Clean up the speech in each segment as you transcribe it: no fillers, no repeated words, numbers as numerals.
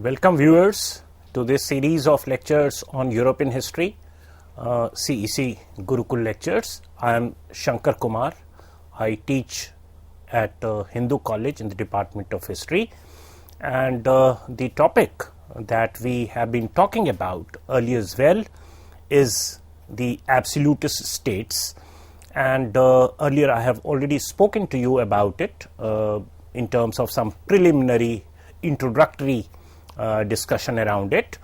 Welcome viewers to this series of lectures on European history, CEC Gurukul lectures. I am Shankar Kumar. I teach at Hindu College in the Department of History, and the topic that we have been talking about earlier as well is the Absolutist States, and earlier I have already spoken to you about it in terms of some preliminary introductory discussion around it.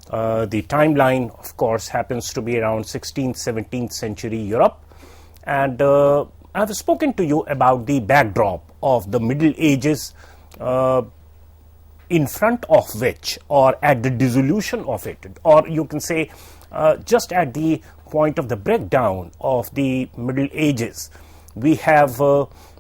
The timeline, of course, happens to be around 16th, 17th century Europe, and I have spoken to you about the backdrop of the Middle Ages, in front of which, or at the dissolution of it, or you can say just at the point of the breakdown of the Middle Ages, we have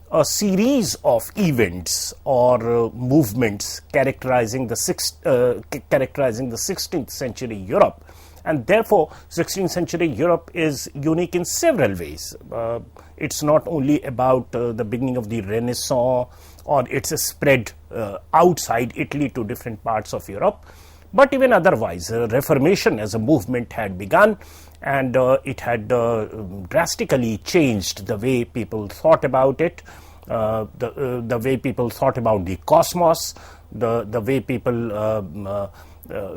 a series of events or movements characterizing the 16th century Europe, and therefore 16th century Europe is unique in several ways. It's not only about the beginning of the Renaissance or its spread outside Italy to different parts of Europe, but even otherwise, Reformation as a movement had begun, and it had drastically changed the way people thought about it, the way people thought about the cosmos, the way people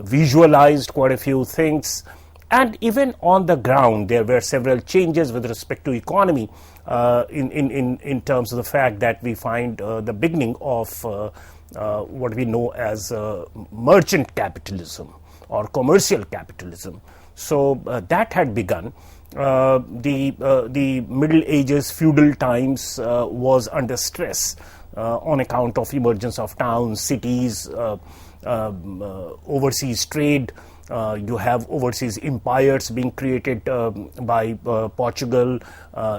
visualized quite a few things, and even on the ground there were several changes with respect to economy in terms of the fact that we find the beginning of what we know as merchant capitalism or commercial capitalism. So that had begun. The Middle Ages, feudal times, was under stress on account of emergence of towns, cities, overseas trade. You have overseas empires being created by Portugal,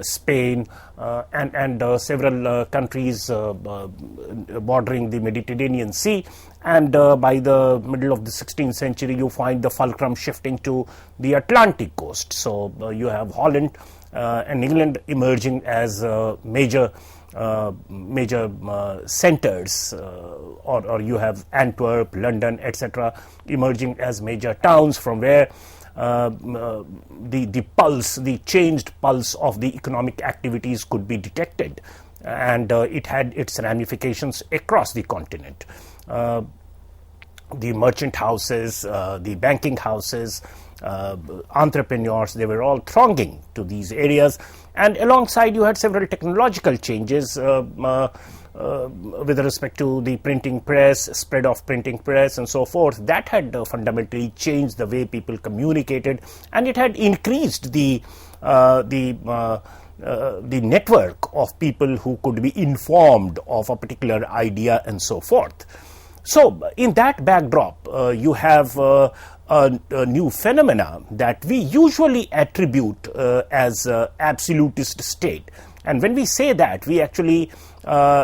Spain, and several countries bordering the Mediterranean Sea. And by the middle of the 16th century, you find the fulcrum shifting to the Atlantic coast. So you have Holland and England emerging as major centers, or you have Antwerp, London, etc. emerging as major towns from where the changed pulse of the economic activities could be detected, and it had its ramifications across the continent. The merchant houses, the banking houses, entrepreneurs, they were all thronging to these areas, and alongside you had several technological changes with respect to the printing press, spread of printing press and so forth. That had fundamentally changed the way people communicated, and it had increased the network of people who could be informed of a particular idea and so forth. So in that backdrop, you have a new phenomena that we usually attribute as absolutist state. And when we say that, we actually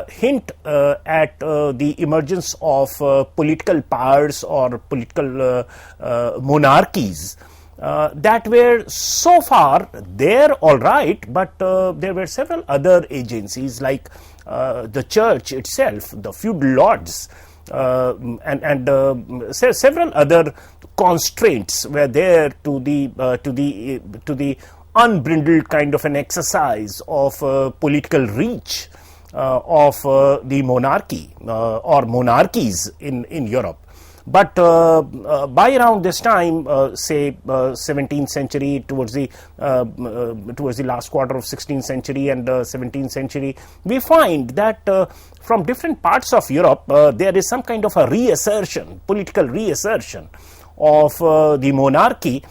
hint at the emergence of political powers or political monarchies that were so far there, all right, but there were several other agencies like the church itself, the feudal lords, and several other constraints were there to the unbridled kind of an exercise of political reach of the monarchy or monarchies in Europe. But by around this time, say 17th century, towards the last quarter of 16th century and 17th century, we find that from different parts of Europe, there is some kind of a reassertion, political reassertion of the monarchy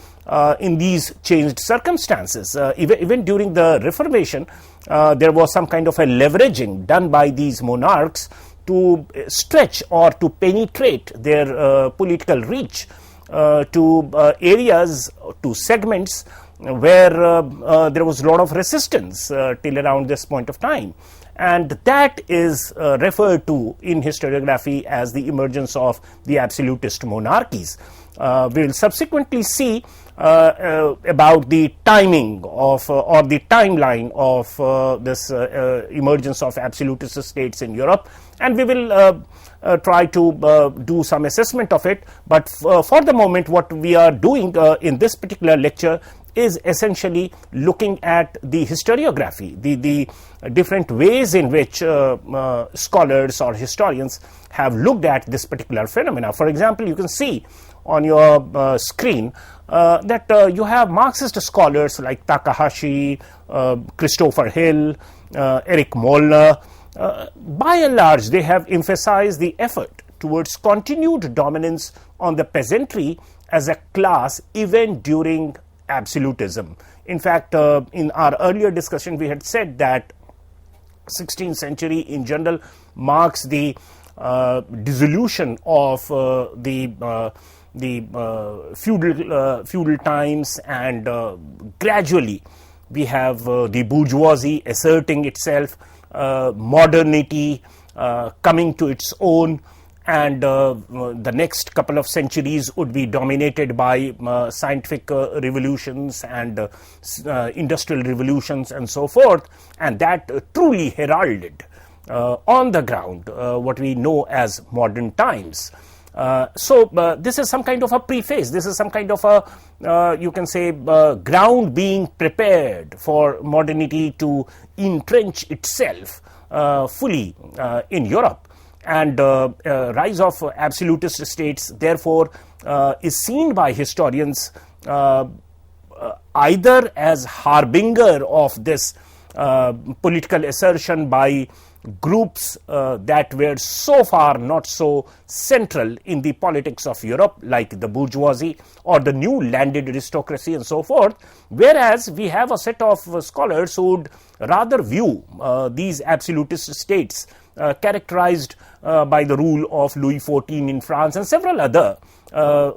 in these changed circumstances. Even during the Reformation, there was some kind of a leveraging done by these monarchs to stretch or to penetrate their political reach to areas, to segments where there was a lot of resistance till around this point of time. And that is referred to in historiography as the emergence of the absolutist monarchies. We will subsequently see about the timing of or the timeline of this emergence of absolutist states in Europe, and we will try to do some assessment of it. But for the moment, what we are doing in this particular lecture is essentially looking at the historiography, the different ways in which scholars or historians have looked at this particular phenomena. For example, you can see on your screen that you have Marxist scholars like Takahashi, Christopher Hill, Eric Molnar. By and large, they have emphasized the effort towards continued dominance on the peasantry as a class even during absolutism. In fact, in our earlier discussion, we had said that 16th century in general marks the dissolution of the feudal times, and gradually we have the bourgeoisie asserting itself, modernity coming to its own, and the next couple of centuries would be dominated by scientific revolutions and industrial revolutions and so forth, and that truly heralded on the ground what we know as modern times. So this is some kind of a preface. This is some kind of a, you can say, ground being prepared for modernity to entrench itself fully in Europe. And rise of absolutist states, therefore, is seen by historians either as harbinger of this political assertion by groups that were so far not so central in the politics of Europe, like the bourgeoisie or the new landed aristocracy and so forth, whereas we have a set of scholars who would rather view these absolutist states characterized by the rule of Louis XIV in France and several other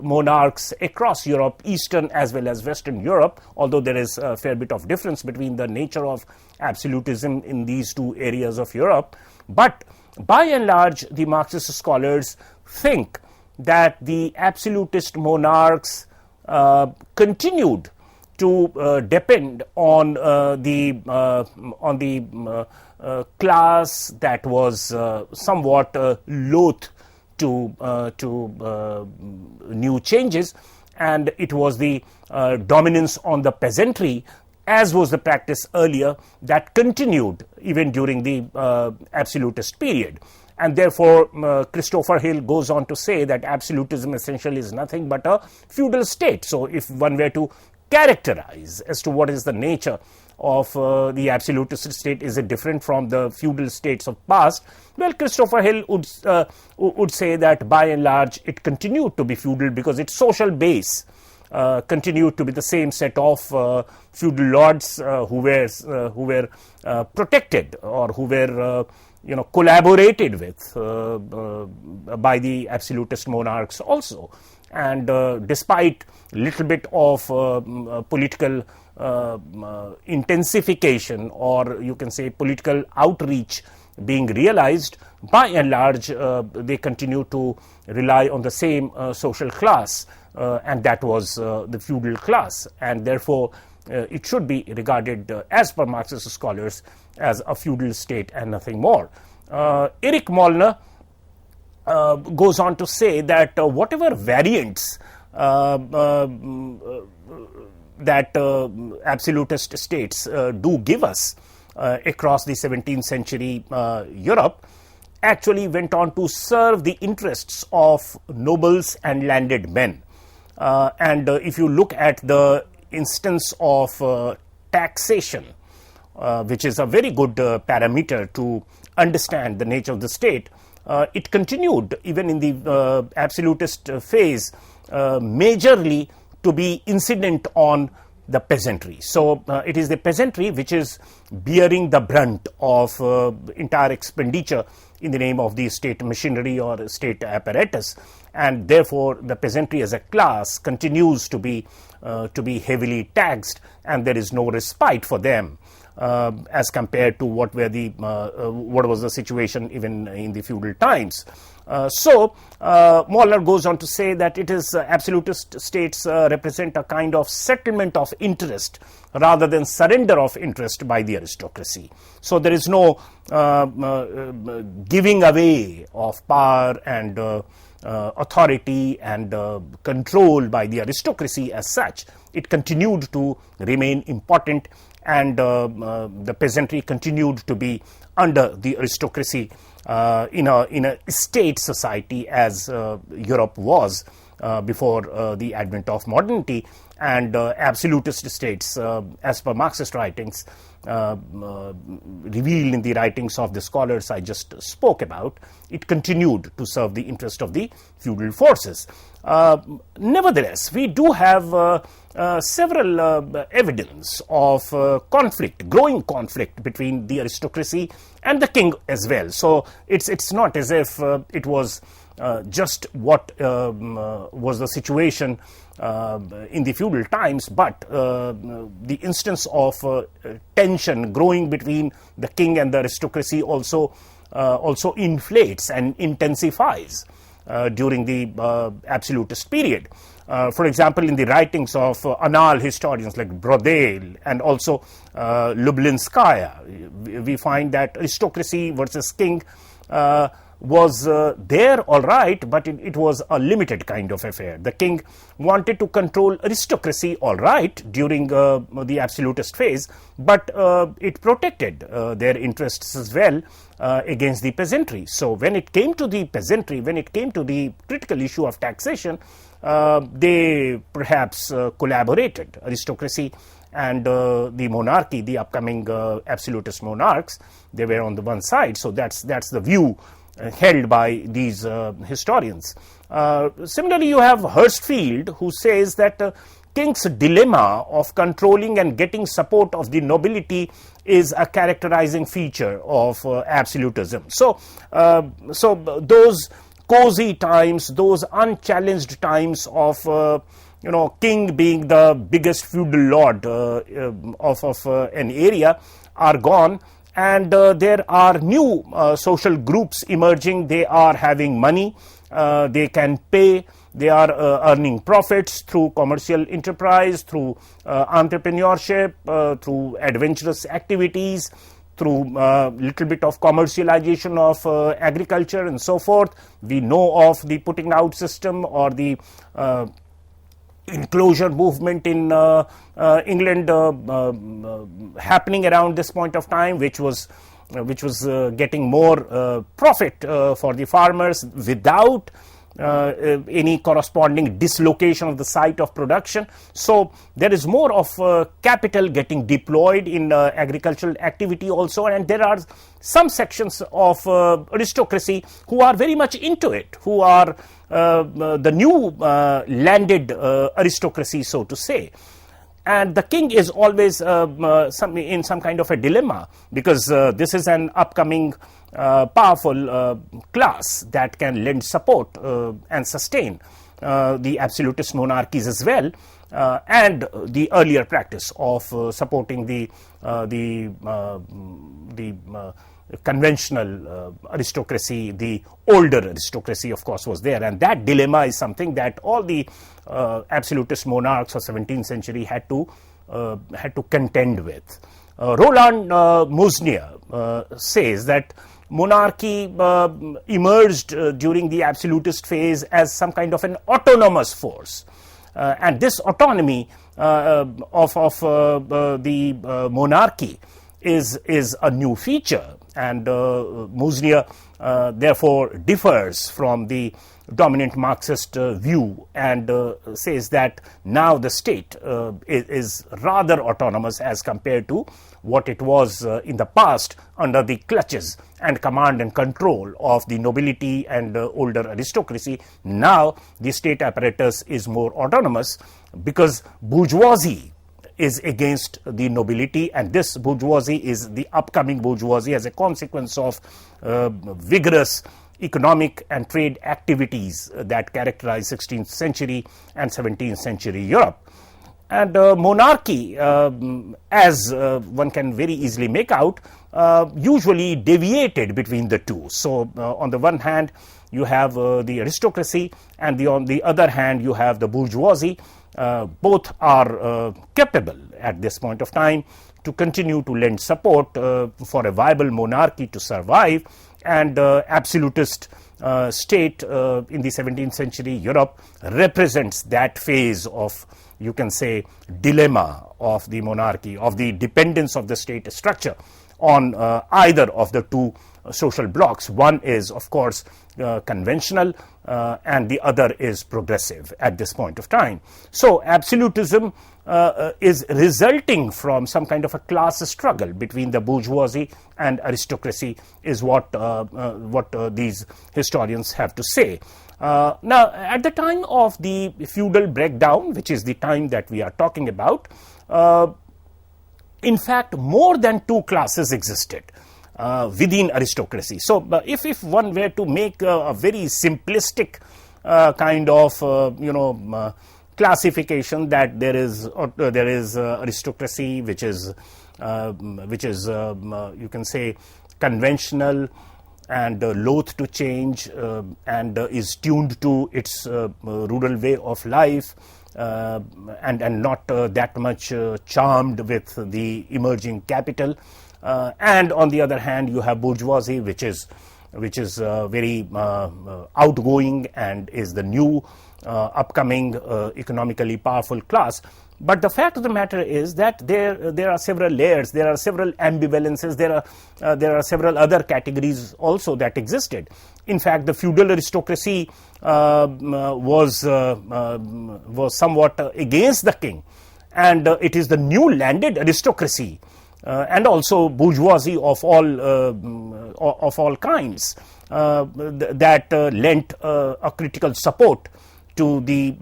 monarchs across Europe, Eastern as well as Western Europe, although there is a fair bit of difference between the nature of absolutism in these two areas of Europe. But by and large, the Marxist scholars think that the absolutist monarchs continued to depend on the class that was somewhat loath to new changes, and it was the dominance on the peasantry, as was the practice earlier, that continued even during the absolutist period. And therefore, Christopher Hill goes on to say that absolutism essentially is nothing but a feudal state. So if one were to characterize as to what is the nature of the absolutist state, is it different from the feudal states of past? Well, Christopher Hill would say that by and large it continued to be feudal because its social base continued to be the same set of feudal lords who were protected or who were collaborated with by the absolutist monarchs also. And despite little bit of political intensification, or you can say political outreach being realized, by and large they continue to rely on the same social class, and that was the feudal class, and therefore it should be regarded as per Marxist scholars as a feudal state and nothing more. Eric Molnar goes on to say that whatever variants that absolutist states do give us across the 17th century Europe actually went on to serve the interests of nobles and landed men. And if you look at the instance of taxation, which is a very good parameter to understand the nature of the state, it continued even in the absolutist phase majorly to be incident on the peasantry. So it is the peasantry which is bearing the brunt of entire expenditure in the name of the state machinery or state apparatus, and therefore the peasantry as a class continues to be heavily taxed, and there is no respite for them as compared to what was the situation even in the feudal times. So Moller goes on to say that it is absolutist states represent a kind of settlement of interest rather than surrender of interest by the aristocracy. So there is no giving away of power and authority and control by the aristocracy as such. It continued to remain important, and the peasantry continued to be under the aristocracy in a state society as Europe was before the advent of modernity. And absolutist states, as per Marxist writings, revealed in the writings of the scholars I just spoke about, it continued to serve the interest of the feudal forces. Nevertheless, we do have several evidence of growing conflict between the aristocracy and the king as well. So it's not as if it was just what was the situation in the feudal times, but the instance of tension growing between the king and the aristocracy also inflates and intensifies during the absolutist period. For example, in the writings of annal historians like Brodel and also Lublinskaya, we find that aristocracy versus king was there, all right, but it was a limited kind of affair. The king wanted to control aristocracy, all right, during the absolutist phase, but it protected their interests as well against the peasantry. So when it came to the peasantry, when it came to the critical issue of taxation, they perhaps collaborated, aristocracy and the monarchy, the upcoming absolutist monarchs. They were on the one side. So that's the view held by these historians. Similarly, you have Hurstfield, who says that king's dilemma of controlling and getting support of the nobility is a characterizing feature of absolutism. So those cozy times, those unchallenged times of king being the biggest feudal lord of an area are gone. And there are new social groups emerging. They are having money, they can pay, they are earning profits through commercial enterprise, through entrepreneurship, through adventurous activities, through little bit of commercialization of agriculture and so forth. We know of the putting out system or the enclosure movement in England happening around this point of time, which was getting more profit for the farmers without any corresponding dislocation of the site of production. So there is more of capital getting deployed in agricultural activity also, and there are some sections of aristocracy who are very much into it, who are the new landed aristocracy, so to say. And the king is always in some kind of a dilemma, because this is an upcoming powerful class that can lend support and sustain the absolutist monarchies as well, and the earlier practice of supporting the conventional aristocracy. The older aristocracy, of course, was there, and that dilemma is something that all the absolutist monarchs of 17th century had to contend with. Roland Musnier says that monarchy emerged during the absolutist phase as some kind of an autonomous force, and this autonomy of the monarchy is a new feature, and Musnier therefore differs from the dominant Marxist view and says that now the state is rather autonomous as compared to what it was in the past under the clutches and command and control of the nobility and older aristocracy. Now the state apparatus is more autonomous because bourgeoisie is against the nobility, and this bourgeoisie is the upcoming bourgeoisie as a consequence of vigorous economic and trade activities that characterize 16th century and 17th century Europe. And monarchy, as one can very easily make out, usually deviated between the two. So on the one hand, you have the aristocracy, and on the other hand, you have the bourgeoisie. Both are capable at this point of time to continue to lend support for a viable monarchy to survive, and absolutist state in the 17th century Europe represents that phase of, you can say, dilemma of the monarchy, of the dependence of the state structure on either of the two social blocks. One is, of course, conventional, and the other is progressive at this point of time. So absolutism is resulting from some kind of a class struggle between the bourgeoisie and aristocracy, is what these historians have to say. Now, at the time of the feudal breakdown, which is the time that we are talking about, in fact, more than two classes existed within aristocracy. So, if one were to make a very simplistic kind of classification, that there is aristocracy, which is you can say conventional and loath to change, and is tuned to its rural way of life, and not that much charmed with the emerging capital. And on the other hand, you have bourgeoisie, which is very outgoing and is the new upcoming economically powerful class. But the fact of the matter is that there are several layers, there are several ambivalences, there are several other categories also that existed. In fact, the feudal aristocracy was somewhat against the king, and it is the new landed aristocracy and also bourgeoisie of all kinds that lent a critical support to the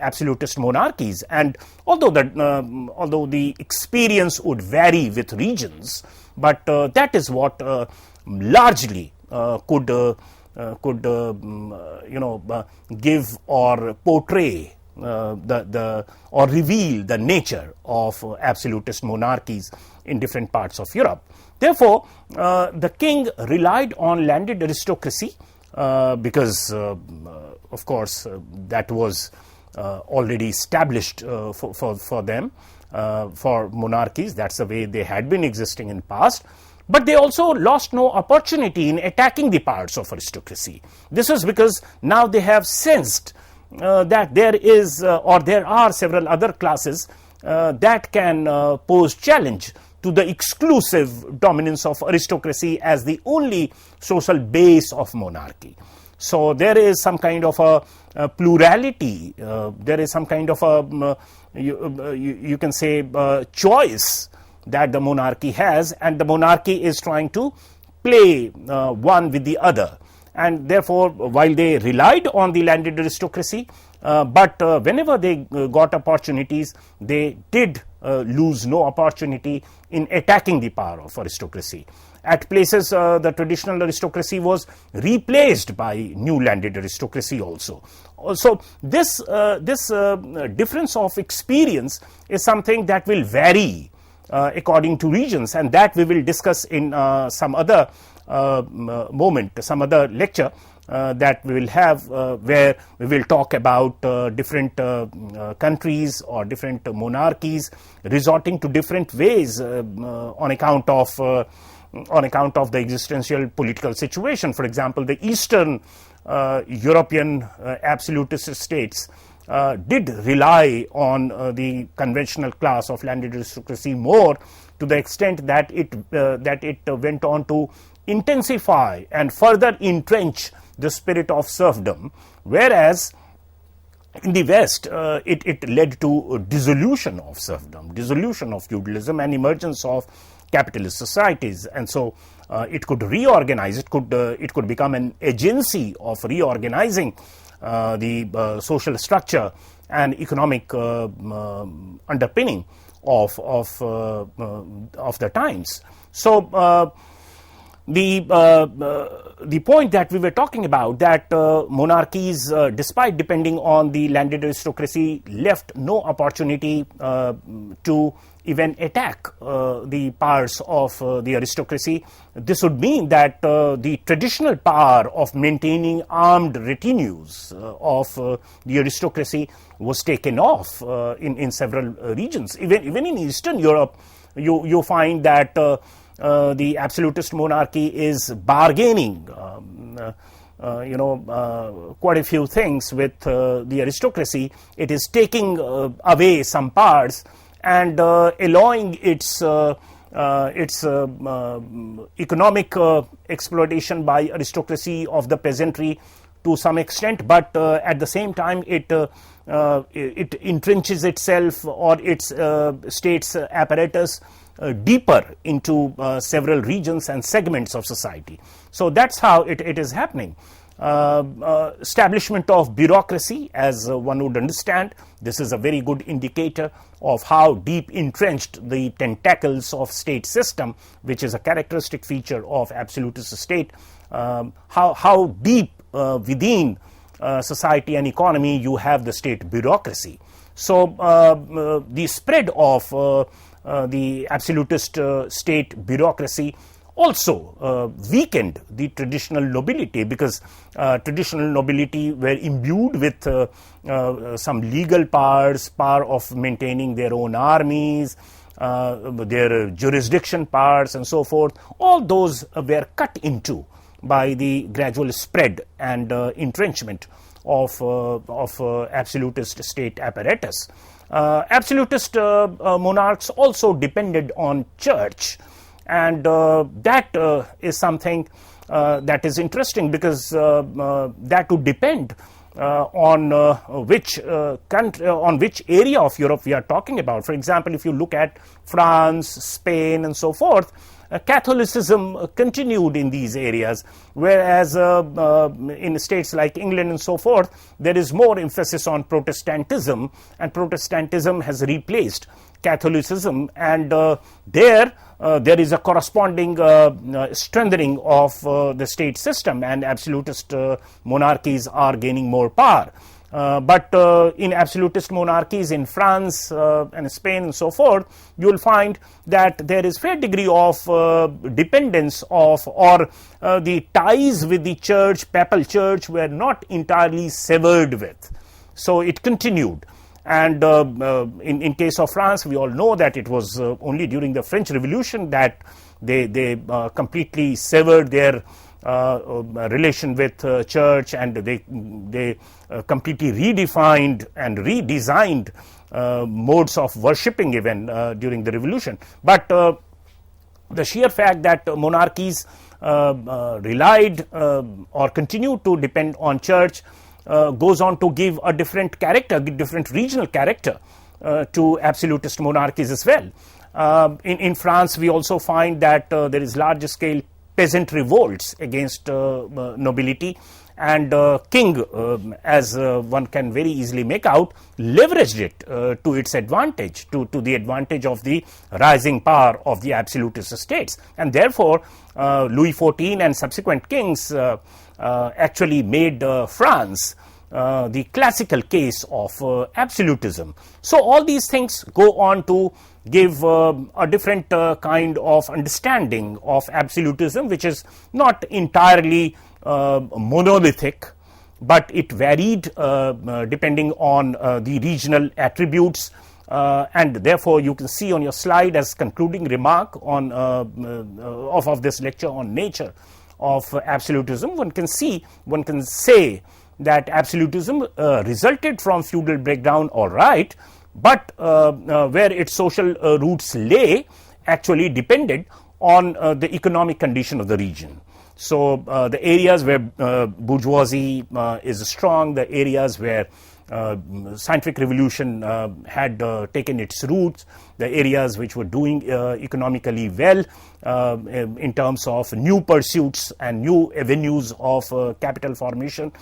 absolutist monarchies. And although the experience would vary with regions, but that is what largely could give or portray or reveal the nature of absolutist monarchies in different parts of Europe. Therefore, the king relied on landed aristocracy because, of course, that was already established for them, for monarchies. That's the way they had been existing in the past. But they also lost no opportunity in attacking the parts of aristocracy. This was because now they have sensed that there is or there are several other classes that can pose challenge to the exclusive dominance of aristocracy as the only social base of monarchy. So there is some kind of a plurality, there is some kind of a, you can say, choice that the monarchy has, and the monarchy is trying to play one with the other. And therefore, while they relied on the landed aristocracy, but whenever they got opportunities, they did lose no opportunity in attacking the power of aristocracy. At places, the traditional aristocracy was replaced by new landed aristocracy also. So this difference of experience is something that will vary according to regions, and that we will discuss in some other moment, some other lecture that we will have, where we will talk about different countries or different monarchies resorting to different ways on account of the existential political situation. For example, the Eastern European absolutist states did rely on the conventional class of landed aristocracy more, to the extent that it went on to intensify and further entrench the spirit of serfdom, whereas in the West it led to dissolution of serfdom, dissolution of feudalism, and emergence of capitalist societies. And so it could reorganize, it could become an agency of reorganizing the social structure and economic underpinning of the times. So the point that we were talking about, that monarchies, despite depending on the landed aristocracy, left no opportunity to even attack the powers of the aristocracy. This would mean that the traditional power of maintaining armed retinues of the aristocracy was taken off in several regions. Even in Eastern Europe, you find that the absolutist monarchy is bargaining quite a few things with the aristocracy. It is taking away some powers and allowing its economic exploitation by aristocracy of the peasantry to some extent, but at the same time it entrenches itself or its state's apparatus deeper into several regions and segments of society. So that's how it is happening. Establishment of bureaucracy, as one would understand, this is a very good indicator of how deep entrenched the tentacles of state system, which is a characteristic feature of absolutist state, how deep within society and economy you have the state bureaucracy. So the spread of the absolutist state bureaucracy also weakened the traditional nobility, because traditional nobility were imbued with some legal powers, power of maintaining their own armies, their jurisdiction powers and so forth. All those were cut into by the gradual spread and entrenchment of absolutist state apparatus. Absolutist monarchs also depended on church, and that is something that is interesting, because that would depend on which country, on which area of Europe we are talking about. For example, if you look at France, Spain and so forth, Catholicism continued in these areas, whereas in states like England and so forth, there is more emphasis on Protestantism, and Protestantism has replaced Catholicism, and there is a corresponding strengthening of the state system, and absolutist monarchies are gaining more power. But in absolutist monarchies in France and Spain and so forth, you will find that there is fair degree of dependence of, or the ties with the church, papal church, were not entirely severed with. So it continued. And in case of France, we all know that it was only during the French Revolution that they completely severed their relation with church, and they completely redefined and redesigned modes of worshipping even during the revolution. But the sheer fact that monarchies relied or continued to depend on church goes on to give a different character, different regional character to absolutist monarchies as well. In France, we also find that there is large scale peasant revolts against nobility, and king, as one can very easily make out, leveraged it to its advantage, to the advantage of the rising power of the absolutist states. And therefore Louis XIV and subsequent kings actually made France the classical case of absolutism. So all these things go on to give a different kind of understanding of absolutism, which is not entirely monolithic, but it varied depending on the regional attributes, and therefore you can see on your slide as concluding remark on of this lecture on nature of absolutism, one can say that absolutism resulted from feudal breakdown, all right, but where its social roots lay actually depended on the economic condition of the region. So the areas where bourgeoisie is strong, the areas where scientific revolution had taken its roots, the areas which were doing economically well in terms of new pursuits and new avenues of capital formation,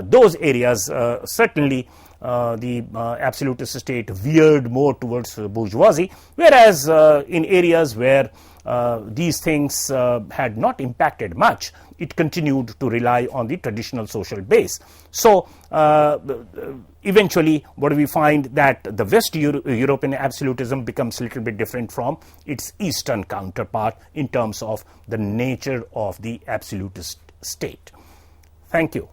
those areas certainly the absolutist state veered more towards bourgeoisie, whereas in areas where these things had not impacted much, it continued to rely on the traditional social base. So eventually what do we find? That the West European absolutism becomes a little bit different from its Eastern counterpart in terms of the nature of the absolutist state. Thank you.